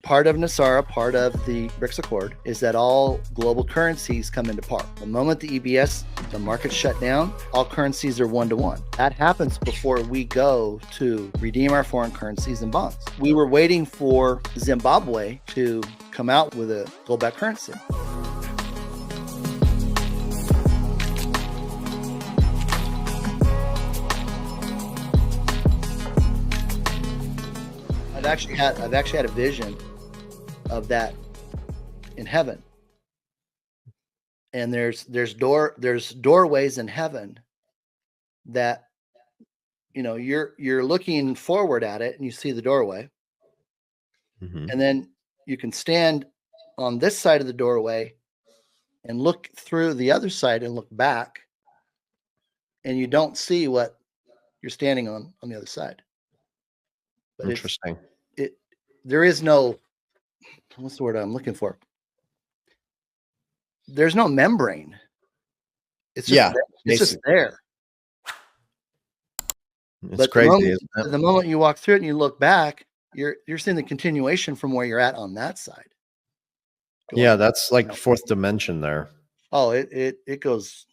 part of NASARA, part of the BRICS Accord, is that all global currencies come into par. The moment the EBS, the market shut down, all currencies are one-to-one. That happens before we go to redeem our foreign currencies and bonds. We were waiting for Zimbabwe to come out with a gold-backed currency. I've actually had a vision of that in heaven, and there's doorways in heaven that, you know, you're looking forward at it and you see the doorway, and then you can stand on this side of the doorway and look through the other side and look back, and you don't see what you're standing on the other side. But interesting. There is no, what's the word I'm looking for? There's no membrane. It's just it's just there. It's crazy. The moment you walk through it and you look back, you're seeing the continuation from where you're at on that side. Yeah, that's like fourth dimension there. Oh, it goes.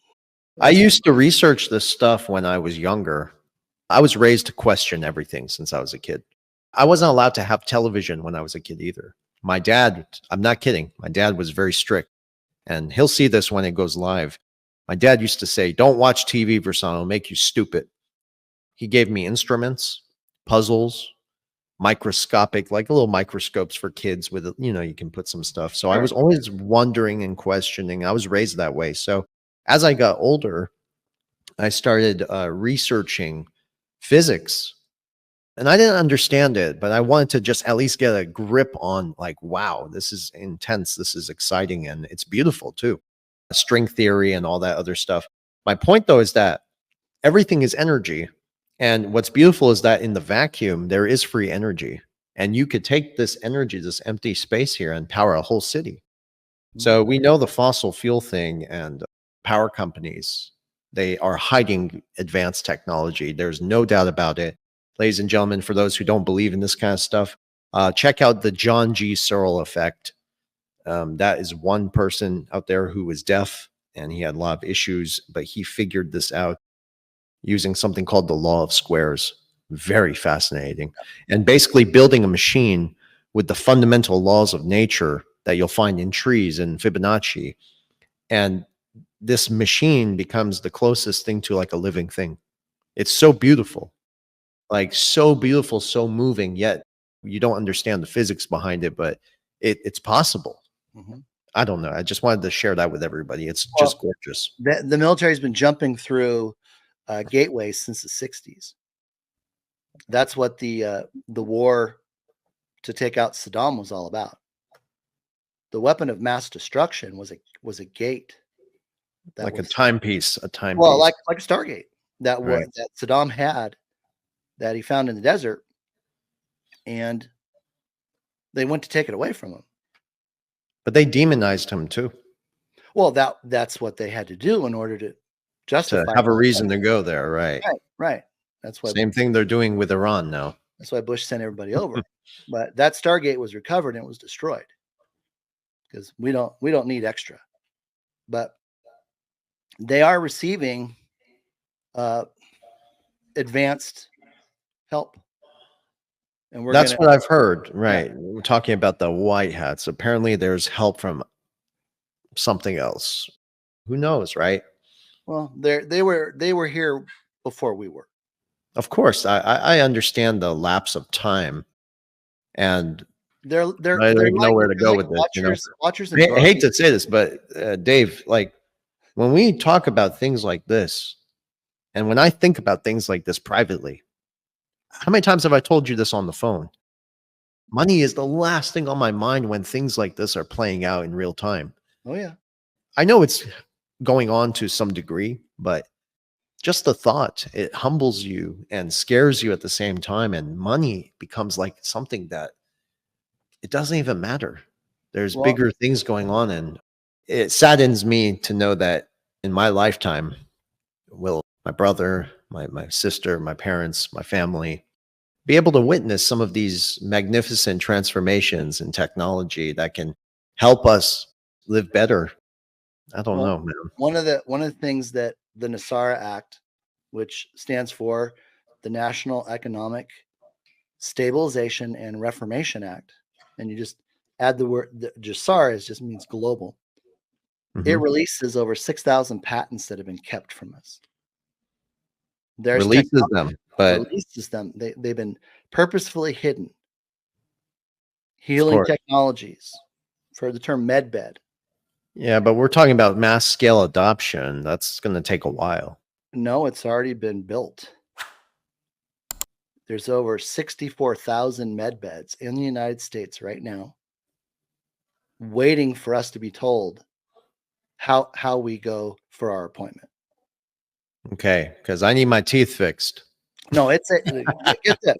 I used to research this stuff when I was younger. I was raised to question everything since I was a kid. I wasn't allowed to have television when I was a kid either. My dad, I'm not kidding, my dad was very strict, and he'll see this when it goes live. My dad used to say, don't watch TV, Versan, it'll make you stupid. He gave me instruments, puzzles, microscopic, like little microscopes for kids with, you know, you can put some stuff. So I was always wondering and questioning. I was raised that way. So as I got older, I started researching physics. And I didn't understand it, but I wanted to just at least get a grip on, like, wow, this is intense. This is exciting. And it's beautiful too. String theory and all that other stuff. My point though, is that everything is energy. And what's beautiful is that in the vacuum, there is free energy. And you could take this energy, this empty space here, and power a whole city. So we know the fossil fuel thing and power companies, they are hiding advanced technology. There's no doubt about it. Ladies and gentlemen, for those who don't believe in this kind of stuff, check out the John G. Searle effect. That is one person out there who was deaf and he had a lot of issues, but he figured this out using something called the law of squares. Very fascinating. And basically building a machine with the fundamental laws of nature that you'll find in trees and Fibonacci. And this machine becomes the closest thing to like a living thing. It's so beautiful. Like so beautiful, so moving, yet you don't understand the physics behind it, but it's possible. I don't know. I just wanted to share that with everybody. It's just gorgeous. The military's been jumping through gateways since the 60s. That's what the war to take out Saddam was all about. The weapon of mass destruction was a gate. Like a timepiece, Well, like a Stargate that Saddam had, that he found in the desert, and they went to take it away from him. But they demonized him too. Well, that's what they had to do in order to justify, to have a reason to go there, right? Right. That's why same thing they're doing with Iran now. That's why Bush sent everybody over. But that Stargate was recovered and it was destroyed because we don't need extra. But they are receiving advanced help. And that's what I've heard. Right. Yeah. We're talking about the white hats. Apparently there's help from something else. Who knows, right? Well, they were here before we were. Of course. I understand the lapse of time. And they're I don't know where to go with this. Watchers I hate to say this, but Dave, like when we talk about things like this, and when I think about things like this privately, how many times have I told you this on the phone? Money is the last thing on my mind when things like this are playing out in real time. Oh, yeah. I know it's going on to some degree, but just the thought, it humbles you and scares you at the same time. And money becomes like something that it doesn't even matter. There's bigger things going on. And it saddens me to know that in my lifetime, my brother, my sister, my parents, my family, be able to witness some of these magnificent transformations in technology that can help us live better. I don't know, man. One of the things that the NASARA Act, which stands for the National Economic Stabilization and Reformation Act, and you just add the word JSAR just means global. It releases over 6,000 patents that have been kept from us. Releases them, but releases them. They've been purposefully hidden. Healing technologies, for the term medbed. Yeah, but we're talking about mass scale adoption. That's going to take a while. No, it's already been built. There's over 64,000 med beds in the United States right now, waiting for us to be told how we go for our appointment. Okay, because I need my teeth fixed. No, get this.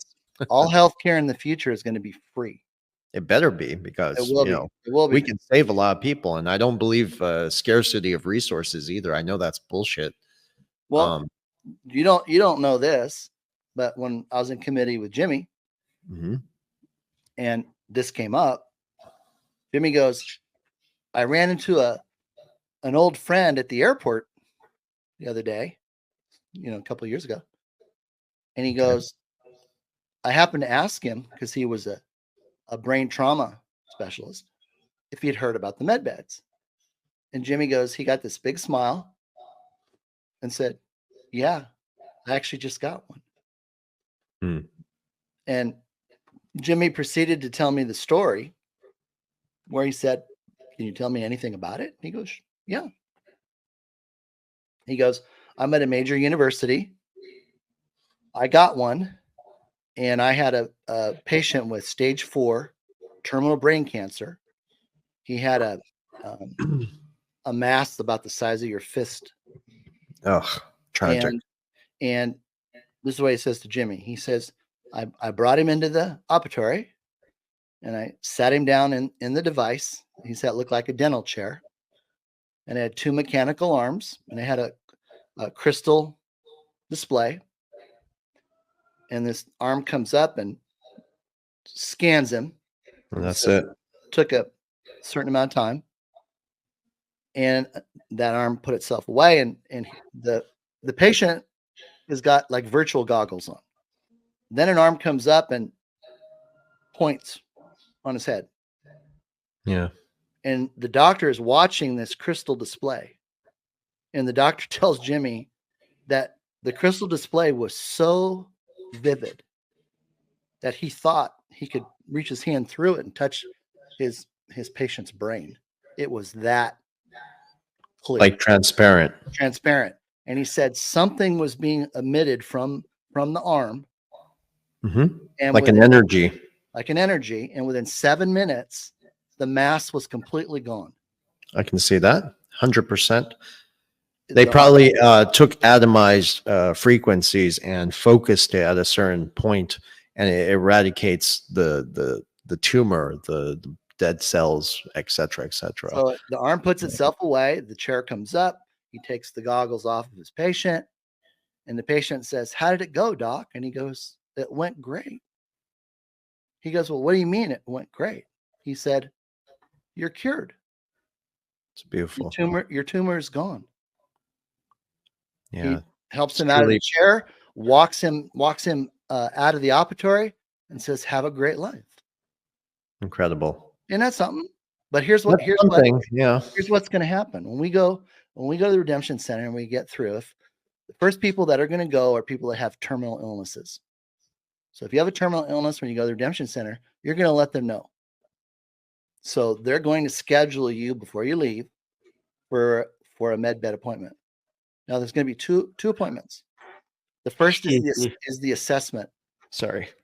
All healthcare in the future is going to be free. It better be, because it will be. We can save a lot of people, and I don't believe scarcity of resources either. I know that's bullshit. Well, you don't know this, but when I was in committee with Jimmy, and this came up, Jimmy goes, I ran into an old friend at the airport the other day, a couple of years ago. And he goes, I happened to ask him, because he was a brain trauma specialist, if he'd heard about the med beds. And Jimmy goes, he got this big smile and said, yeah, I actually just got one. And Jimmy proceeded to tell me the story where he said, can you tell me anything about it? And he goes, yeah. He goes, I'm at a major university. I got one, and I had a patient with stage 4 terminal brain cancer. He had a mass about the size of your fist. Oh, tragic. And this is what he says to Jimmy. He says, I brought him into the operatory, and I sat him down in the device. He said it looked like a dental chair, and it had 2 mechanical arms, and it had a crystal display. And this arm comes up and scans him. And that's it. Took a certain amount of time, and that arm put itself away, and the patient has got like virtual goggles on. Then an arm comes up and points on his head. Yeah. And the doctor is watching this crystal display. And the doctor tells Jimmy that the crystal display was so vivid that he thought he could reach his hand through it and touch his patient's brain. It was that clear. Like transparent. And he said something was being emitted from the arm. And like an energy. And within 7 minutes, the mass was completely gone. I can see that 100%. They probably took atomized frequencies and focused it at a certain point, and it eradicates the tumor, the dead cells, etc., etc. So the arm puts itself away. The chair comes up. He takes the goggles off of his patient, and the patient says, how did it go, doc? And he goes, it went great. He goes, well, what do you mean it went great? He said, you're cured. It's beautiful. Your tumor is gone. Yeah. He helps him out of the chair, walks him out of the operatory, and says, have a great life. Incredible. Isn't that something? But here's what's going to happen when we go to the Redemption Center and we get through. If the first people that are going to go are people that have terminal illnesses. So if you have a terminal illness when you go to the Redemption Center, you're going to let them know. So they're going to schedule you before you leave for a med bed appointment. Now there's going to be two appointments. The first is the assessment.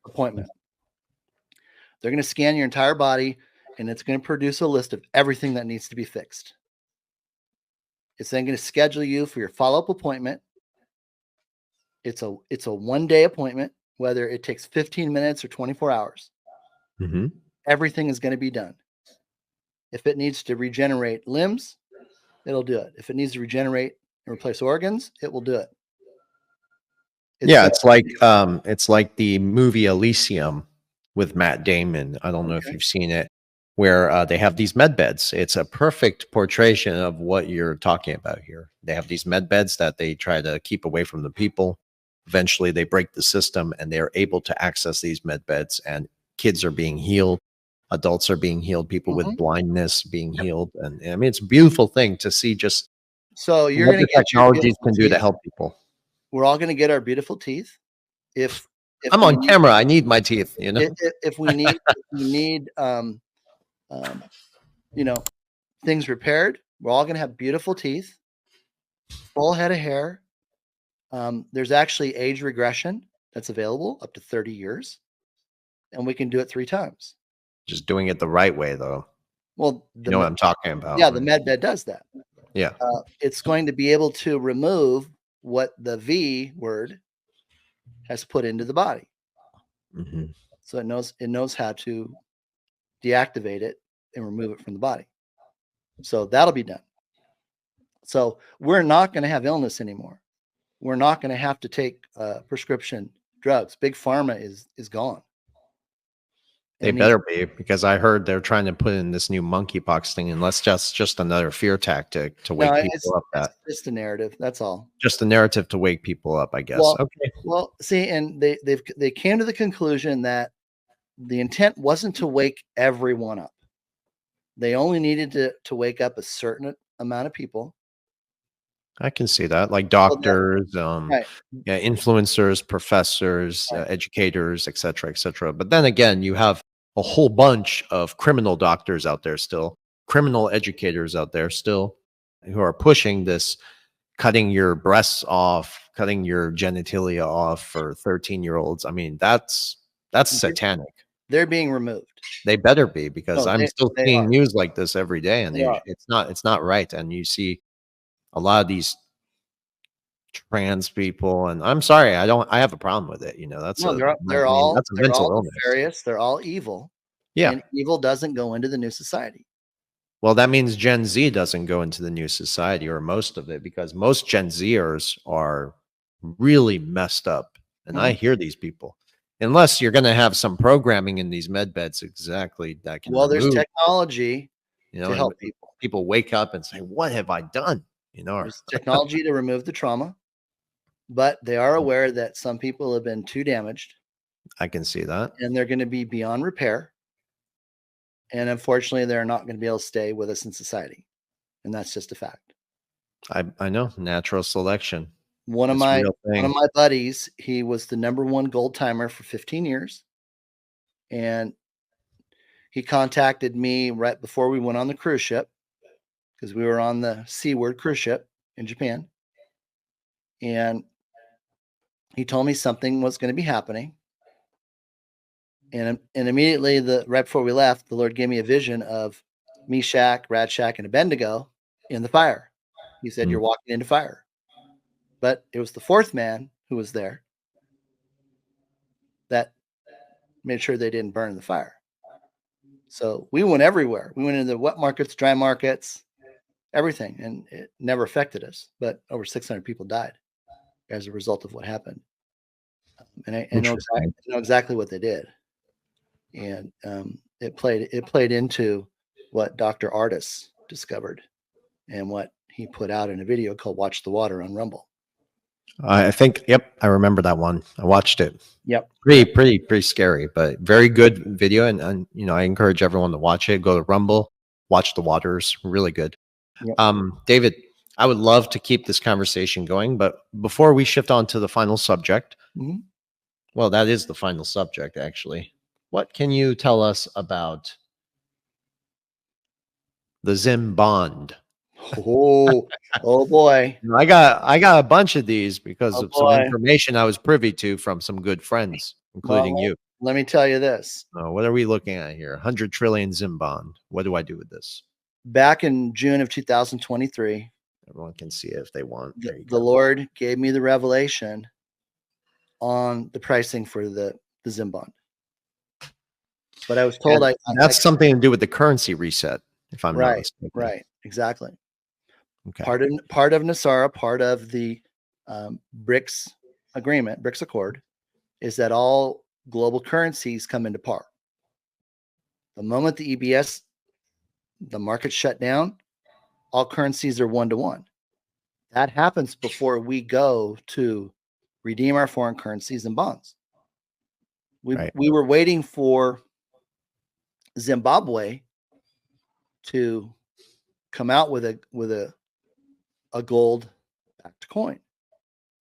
Appointment. They're going to scan your entire body, and it's going to produce a list of everything that needs to be fixed. It's then going to schedule you for your follow-up appointment. It's a 1-day appointment, whether it takes 15 minutes or 24 hours. Everything is going to be done. If it needs to regenerate limbs, it'll do it. If it needs to regenerate and replace organs, it will do it. Yeah, it's like the movie Elysium with Matt Damon. I don't know if you've seen it, where they have these med beds. It's a perfect portrayal of what you're talking about here. They have these med beds that they try to keep away from the people. Eventually, they break the system, and they're able to access these med beds, and kids are being healed. Adults are being healed. People with blindness being healed, and I mean, it's a beautiful thing to see just So you're what going the to get your technologies beautiful can do to teeth. help people. We're all going to get our beautiful teeth. If I'm on camera, I need my teeth. You know, if we need you know, things repaired, we're all going to have beautiful teeth, full head of hair. There's actually age regression that's available up to 30 years, and we can do it 3 times. just doing it the right way, though. Well, You know what I'm talking about. Yeah, the med bed does that. Yeah. It's going to be able to remove what the V word has put into the body. So it knows how to deactivate it and remove it from the body. So that'll be done. So we're not going to have illness anymore. We're not going to have to take prescription drugs. Big pharma is gone. They better be, because I heard they're trying to put in this new monkeypox thing, and that's just another fear tactic to wake people up. It's just a narrative. That's all. Just a narrative to wake people up, I guess. Well, okay. Well, see, and they came to the conclusion that the intent wasn't to wake everyone up. They only needed to wake up a certain amount of people. I can see that, like doctors, yeah, influencers, professors, educators, etc., etc. But then again, you have a whole bunch of criminal doctors out there still, criminal educators out there still, who are pushing this, cutting your breasts off, cutting your genitalia off for 13-year-olds. I mean, that's satanic. They're being removed. They better be, because I'm still seeing news like this every day, and it's not right. And you see a lot of these trans people, and I'm sorry, I have a problem with it. You know, that's they're all mental nefarious. They're all evil. Yeah, and evil doesn't go into the new society. Well, that means Gen Z doesn't go into the new society, or most of it, because most Gen Zers are really messed up. And I hear these people, unless you're going to have some programming in these med beds, exactly, that can there's technology, to help people. People wake up and say, "What have I done?" You know, there's technology to remove the trauma, but they are aware that some people have been too damaged. I can see that, and they're going to be beyond repair. And unfortunately, they're not going to be able to stay with us in society, and that's just a fact. I know, natural selection. One of my buddies, he was the #1 gold timer for 15 years. And he contacted me right before we went on the cruise ship, because we were on the Seaward cruise ship in Japan. And he told me something was going to be happening. And immediately, right before we left, the Lord gave me a vision of Meshach, Radshach, and Abednego in the fire. He said, "You're walking into fire." But it was the 4th man who was there that made sure they didn't burn in the fire. So we went everywhere. We went into the wet markets, dry markets, everything, and it never affected us. But over 600 people died as a result of what happened. And I know exactly what they did. And it played into what Dr. Artis discovered and what he put out in a video called "Watch the Water" on Rumble. I think, yep, I remember that one. I watched it. Yep. Pretty scary, but very good video. And you know, I encourage everyone to watch it. Go to Rumble, watch the waters. Really good. Yep. David, I would love to keep this conversation going, but before we shift on to the final subject, well, that is the final subject, actually. What can you tell us about the Zim bond? Oh boy. I got a bunch of these because of some information I was privy to from some good friends, including you. Let me tell you this. What are we looking at here? 100 trillion Zim bond. What do I do with this? Back in June of 2023. Everyone can see it if they want. The Lord gave me the revelation on the pricing for the Zim bond. But I was told that's something to do with the currency reset, if I'm not mistaken. Right, exactly. Okay. Part of NASARA, part of the BRICS agreement, BRICS Accord, is that all global currencies come into par. The moment the EBS, the market shut down, all currencies are 1-to-1. That happens before we go to redeem our foreign currencies and bonds. We were waiting for Zimbabwe to come out with a gold-backed coin,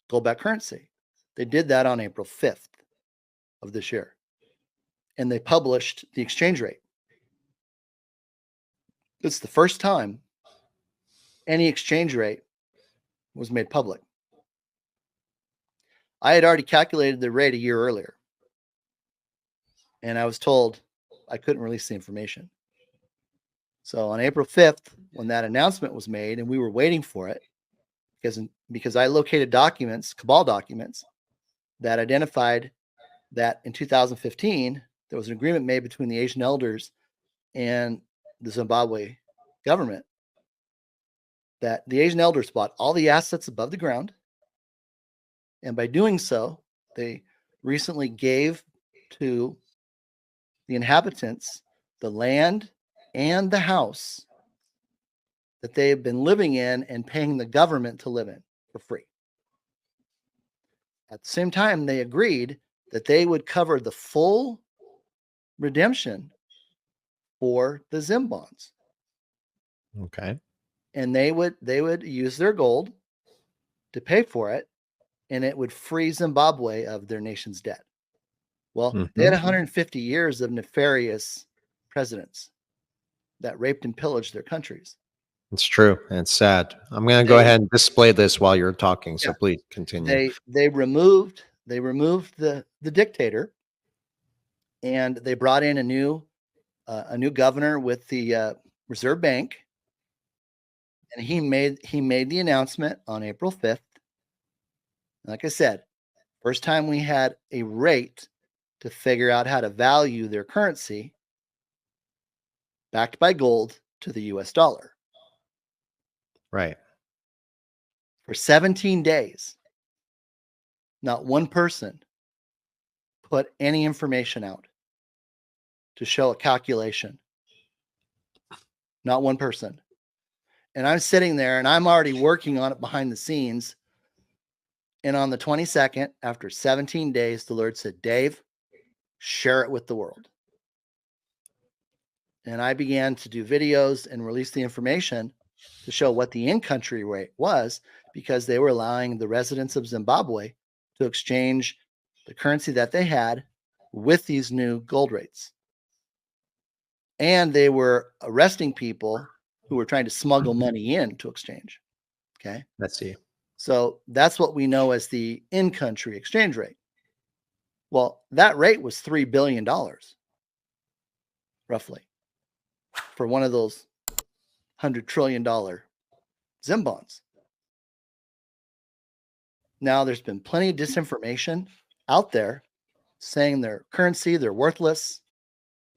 gold-backed currency. They did that on April 5th of this year, and they published the exchange rate. It's the first time any exchange rate was made public. I had already calculated the rate a year earlier, and I was told I couldn't release the information. So on April 5th, when that announcement was made and we were waiting for it, because I located documents, cabal documents, that identified that in 2015, there was an agreement made between the Asian elders and the Zimbabwe government that the Asian elders bought all the assets above the ground. And by doing so, they recently gave to the inhabitants the land and the house that they have been living in and paying the government to live in for free. At the same time, they agreed that they would cover the full redemption for the Zim bonds. Okay. And they would use their gold to pay for it, and it would free Zimbabwe of their nation's debt. Well, they had 150 years of nefarious presidents that raped and pillaged their countries. It's true. And it's sad. I'm going to go ahead and display this while you're talking. So please continue. They removed the dictator, and they brought in a new governor with the Reserve Bank, and he made the announcement on April 5th. Like I said, first time we had a rate to figure out how to value their currency backed by gold to the US dollar. Right. For 17 days, not one person put any information out to show a calculation. Not one person. And I'm sitting there and I'm already working on it behind the scenes. And on the 22nd, after 17 days, the Lord said, Dave, share it with the world. And I began to do videos and release the information to show what the in-country rate was, because they were allowing the residents of Zimbabwe to exchange the currency that they had with these new gold rates. And they were arresting people who were trying to smuggle money in to exchange. Okay. Let's see. So that's what we know as the in-country exchange rate. Well, that rate was $3 billion, roughly, for one of those $100 trillion Zim bonds. Now, there's been plenty of disinformation out there saying their currency, they're worthless,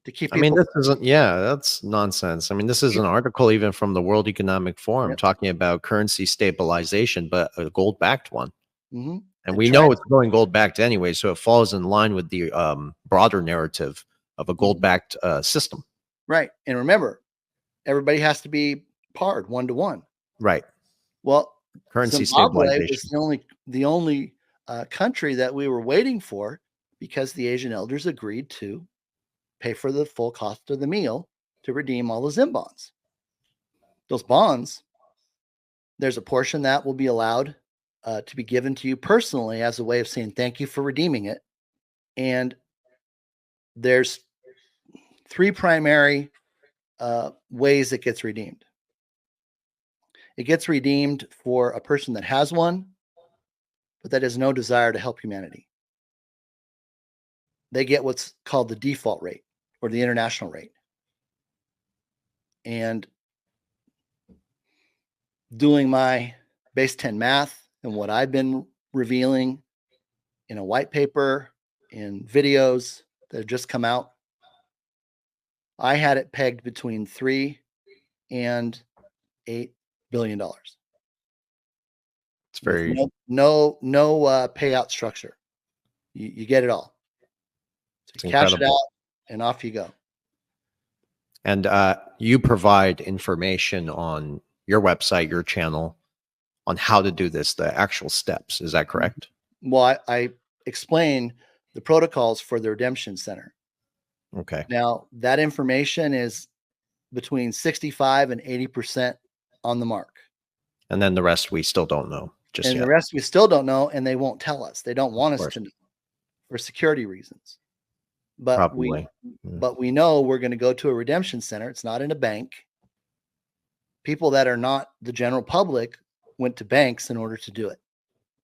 to keep people. I mean, this isn't, that's nonsense. I mean, this is an article even from the World Economic Forum talking about currency stabilization, but a gold-backed one. Mm-hmm. And we know it's going gold-backed anyway, so it falls in line with the broader narrative of a gold-backed system. Right. And remember, everybody has to be pared 1-to-1. Right. Well, currency Zimbabwe stabilization was the only country that we were waiting for, because the Asian elders agreed to pay for the full cost of the meal to redeem all the Zim bonds. Those bonds, there's a portion that will be allowed to be given to you personally as a way of saying thank you for redeeming it. And there's 3 primary ways it gets redeemed. It gets redeemed for a person that has one, but that has no desire to help humanity. They get what's called the default rate, or the international rate. And doing my base 10 math and what I've been revealing in a white paper, in videos that have just come out, I had it pegged between $3 and $8 billion. It's very no payout structure. You get it all. So you cash it incredible. out and off you go. And you provide information on your website, your channel, on how to do this, the actual steps. Is that correct? Well, I explain the protocols for the Redemption Center. Okay. Now, that information is between 65 and 80% on the mark. And then the rest we still don't know just And yet. the rest we still don't know, and they won't tell us. They don't want us to know for security reasons. But Probably. we know we're going to go to a redemption center. It's not in a bank. People that are not the general public went to banks in order to do it.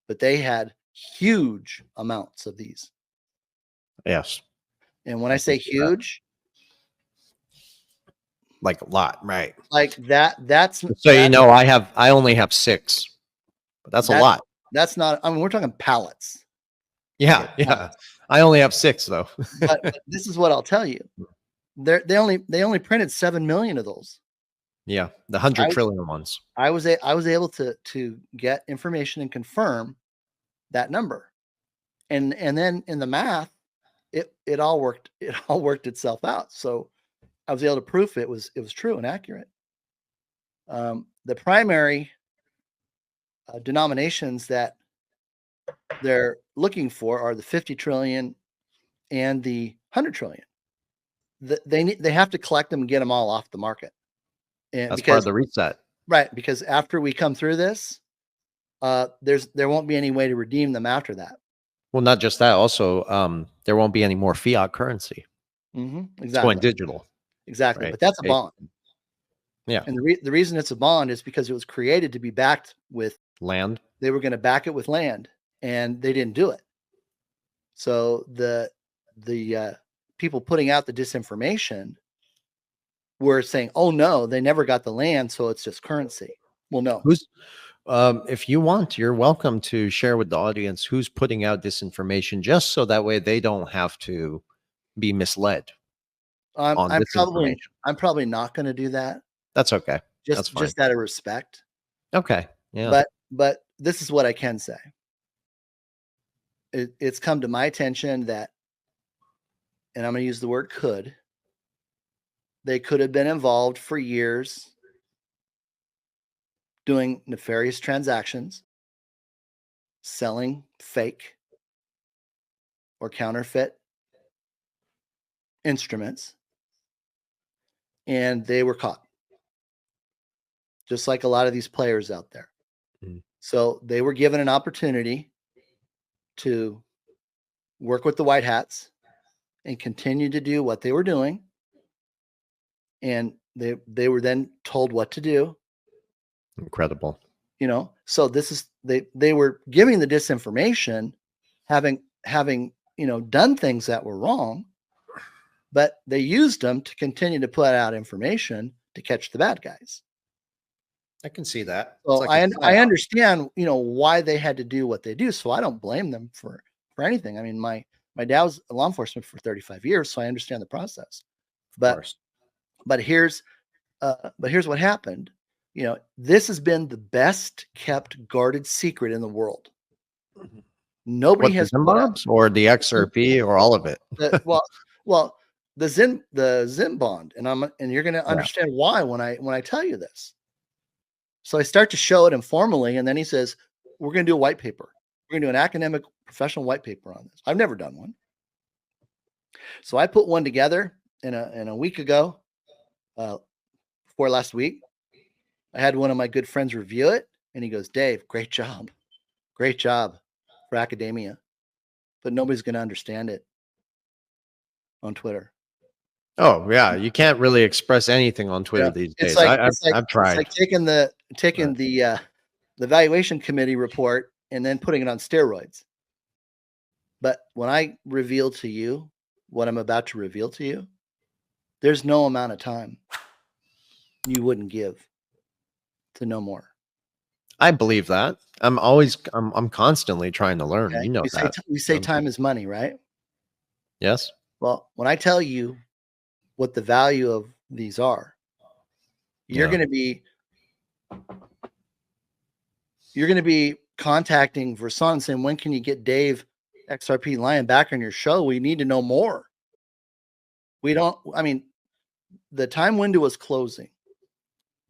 But they had huge amounts of these. Yes. And when I say huge, like a lot, right? Like that's so I only have 6. But that's a lot. That's not, I mean, we're talking pallets. Yeah, okay, yeah. I only have 6 though. but this is what I'll tell you. They only printed 7 million of those. Yeah, the 100 trillion ones. I was able to get information and confirm that number. And then in the math, it all worked itself out. So I was able to prove it was true and accurate. The primary denominations that they're looking for are the 50 trillion and the 100 trillion. They have to collect them and get them all off the market. And that's part of the reset. Right, because after we come through this, there won't be any way to redeem them after that. Well, not just that, also there won't be any more fiat currency. Exactly. It's going digital. Exactly, right? But that's a bond. Yeah. And the reason it's a bond is because it was created to be backed with land. They were going to back it with land, and they didn't do it. So the people putting out the disinformation were saying, "Oh no, they never got the land, so it's just currency." Well, no. If you want, you're welcome to share with the audience who's putting out disinformation, just so that way they don't have to be misled. I'm probably not going to do that. That's okay. Just out of respect. Okay. Yeah. But this is what I can say. It's come to my attention that, and I'm going to use the word could, they could have been involved for years doing nefarious transactions, selling fake or counterfeit instruments, and they were caught. Just like a lot of these players out there. So they were given an opportunity to work with the white hats and continue to do what they were doing. And they were then told what to do. Incredible. So this is, they were giving the disinformation, having, done things that were wrong, but they used them to continue to put out information to catch the bad guys. I can see that. So I understand, why they had to do what they do. So I don't blame them for anything. I mean, my dad was in law enforcement for 35 years, so I understand the process. But here's what happened. This has been the best kept guarded secret in the world. Nobody has bombs or the XRP or all of it. Well, the Zim bond, and you're going to understand why when I tell you this. So I start to show it informally, and then he says, "We're going to do a white paper. We're going to do an academic, professional white paper on this." I've never done one, so I put one together in a week ago, before last week. I had one of my good friends review it, and he goes, "Dave, great job for academia, but nobody's going to understand it on Twitter." Oh yeah, you can't really express anything on Twitter these days. I've tried. It's like taking the evaluation committee report and then putting it on steroids. But when I reveal to you what I'm about to reveal to you, there's no amount of time you wouldn't give to know more. I believe that. I'm constantly trying to learn. Okay. That. We say time is money, right? Yes. Well, when I tell you what the value of these are, you're going to be contacting Verson saying, when can you get Dave XRPLion back on your show? We need to know more. We don't, I mean, the time window is closing.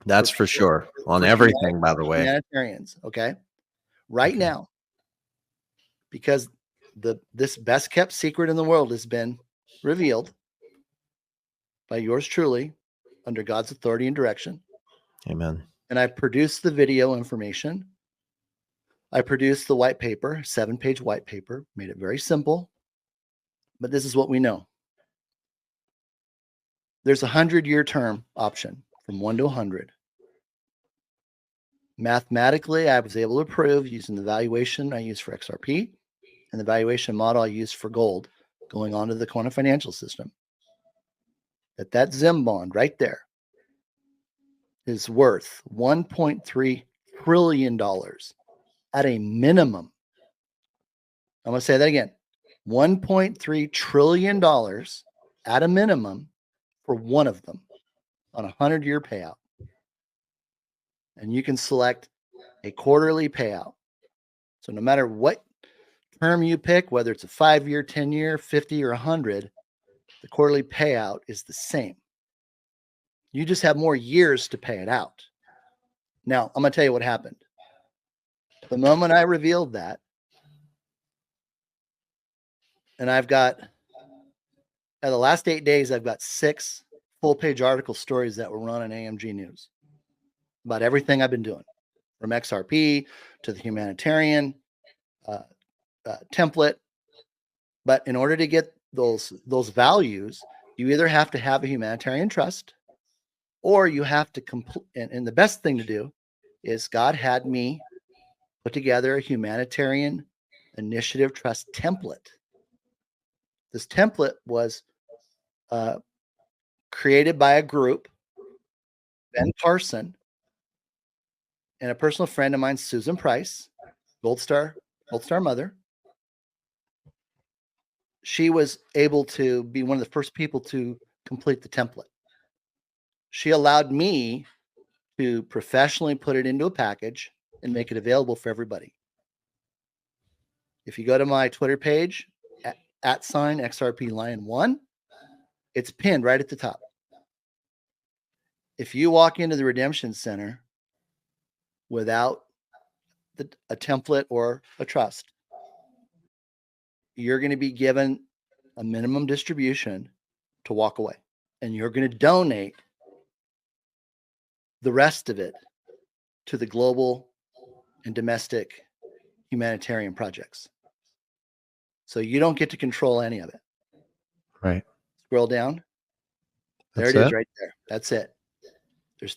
That's for sure. On everything, by the way. Humanitarians, okay? Right now, because this best kept secret in the world has been revealed by yours truly under God's authority and direction. Amen. And I produced the video information. I produced the white paper, 7-page white paper, made it very simple. But this is what we know. There's a 100-year term option from 1 to 100. Mathematically, I was able to prove using the valuation I use for XRP and the valuation model I use for gold going onto the quantum financial system, that ZIM bond right there is worth $1.3 trillion at a minimum. I'm going to say that again. $1.3 trillion at a minimum for one of them on a 100-year payout. And you can select a quarterly payout. So no matter what term you pick, whether it's a 5-year, 10-year, 50, or 100, the quarterly payout is the same. You just have more years to pay it out. Now, I'm going to tell you what happened. The moment I revealed that, and I've got, the last 8 days, I've got 6 full-page article stories that were run on AMG News about everything I've been doing, from XRP to the humanitarian template. But in order to get those values, you either have to have a humanitarian trust, or you have to complete. And the best thing to do is God had me put together a humanitarian initiative trust template. This template was created by a group, Ben Carson, and a personal friend of mine, Susan Price, Gold Star mother. She was able to be one of the first people to complete the template. She allowed me to professionally put it into a package and make it available for everybody. If you go to my Twitter page, @ XRPLion1, it's pinned right at the top. If you walk into the Redemption Center without a template or a trust, you're going to be given a minimum distribution to walk away, and you're going to donate the rest of it to the global and domestic humanitarian projects. So you don't get to control any of it. Right. Scroll down. There That's it is it? right there. That's it.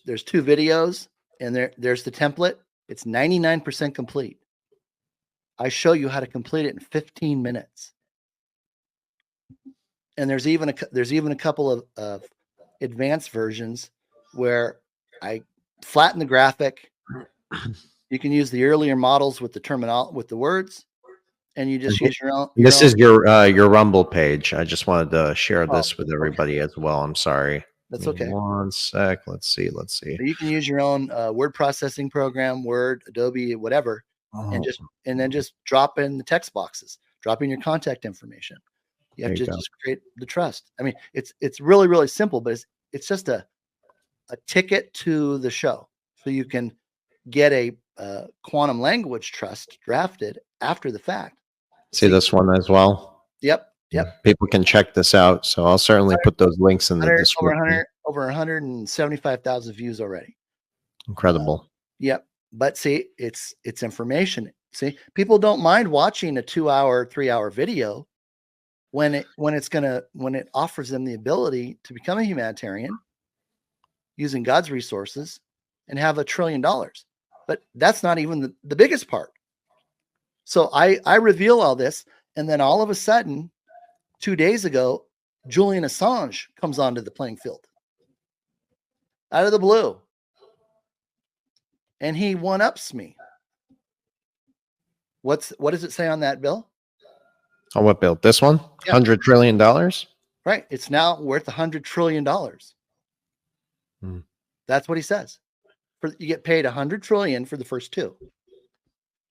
There's 2 videos, and there's the template. It's 99% complete. I show you how to complete it in 15 minutes. And there's even a couple of advanced versions where I flatten the graphic. You can use the earlier models with the words, and you just use your own. This is your Rumble page. I just wanted to share this with everybody as well. I'm sorry. That's okay. One sec. Let's see. So you can use your own word processing program, Word, Adobe, whatever, and then just drop in the text boxes, drop in your contact information. You have to just create the trust. I mean, it's really, really simple, but it's just a ticket to the show. So you can get a quantum language trust drafted after the fact. See this one as well? Yep. People can check this out. So I'll certainly put those links in the description. Over 175,000 views already. Incredible. Yep. But see, it's information. See, people don't mind watching a 2-hour, 3-hour video when it offers them the ability to become a humanitarian using God's resources and have $1 trillion. But that's not even the biggest part. So I reveal all this, and then all of a sudden, 2 days ago, Julian Assange comes onto the playing field out of the blue, and he one-ups me. What does it say on that bill? On what bill? This one? Yeah. $100 trillion? Right. It's now worth $100 trillion. That's what he says. You get paid $100 trillion for the first 2.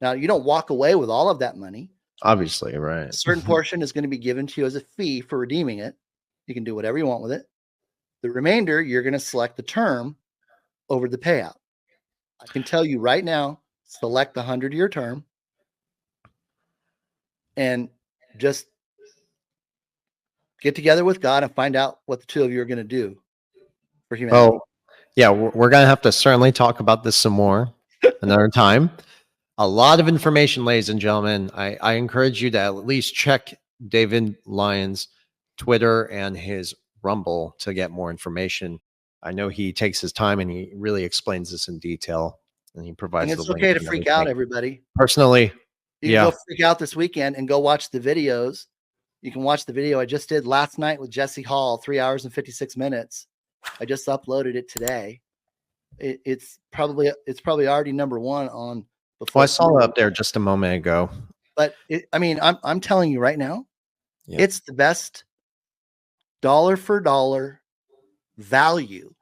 Now, you don't walk away with all of that money. Obviously, right. A certain portion is going to be given to you as a fee for redeeming it. You can do whatever you want with it. The remainder, you're going to select the term over the payout. I can tell you right now, select the 100-year term and just get together with God and find out what the two of you are going to do for humanity. Oh, yeah, we're going to have to certainly talk about this some more another time. A lot of information, ladies and gentlemen. I encourage you to at least check David Lyon's Twitter and his Rumble to get more information. I know he takes his time and he really explains this in detail, and he provides and it's the link okay to freak out, everybody. Personally, you can go freak out this weekend and go watch the videos. You can watch the video I just did last night with Jesse Hall, 3 hours and 56 minutes. I just uploaded it today. It's probably already number one on. Well, I saw it up there just a moment ago. But I'm telling you right now, it's the best dollar for dollar value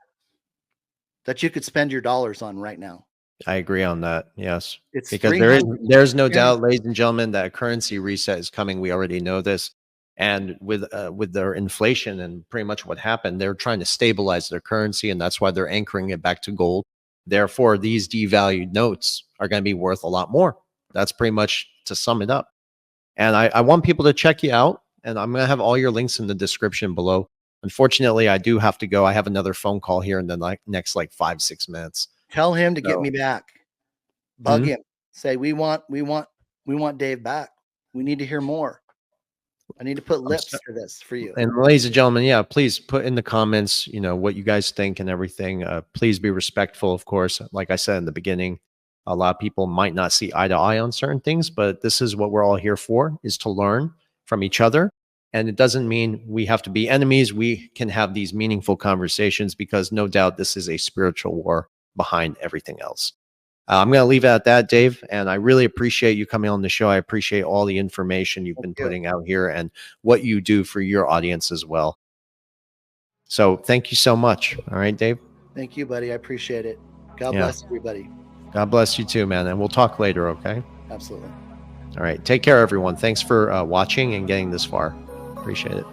that you could spend your dollars on right now. I agree on that. Yes, it's because there's no doubt, ladies and gentlemen, that a currency reset is coming. We already know this. And with their inflation and pretty much what happened, they're trying to stabilize their currency, and that's why they're anchoring it back to gold. Therefore, these devalued notes are going to be worth a lot more. That's pretty much to sum it up. And I want people to check you out, and I'm going to have all your links in the description below. Unfortunately, I do have to go. I have another phone call here in the next 5-6 minutes. Tell him to get me back. Bug him. Say we want Dave back. We need to hear more. I need to put lips to this for you. And ladies and gentlemen, please put in the comments, what you guys think and everything. Please be respectful, of course. Like I said in the beginning, a lot of people might not see eye to eye on certain things, but this is what we're all here for, is to learn from each other. And it doesn't mean we have to be enemies. We can have these meaningful conversations because no doubt this is a spiritual war behind everything else. I'm going to leave it at that, Dave. And I really appreciate you coming on the show. I appreciate all the information you've been putting out here and what you do for your audience as well. So thank you so much. All right, Dave. Thank you, buddy. I appreciate it. God bless everybody. God bless you too, man. And we'll talk later, okay? Absolutely. All right. Take care, everyone. Thanks for watching and getting this far. Appreciate it.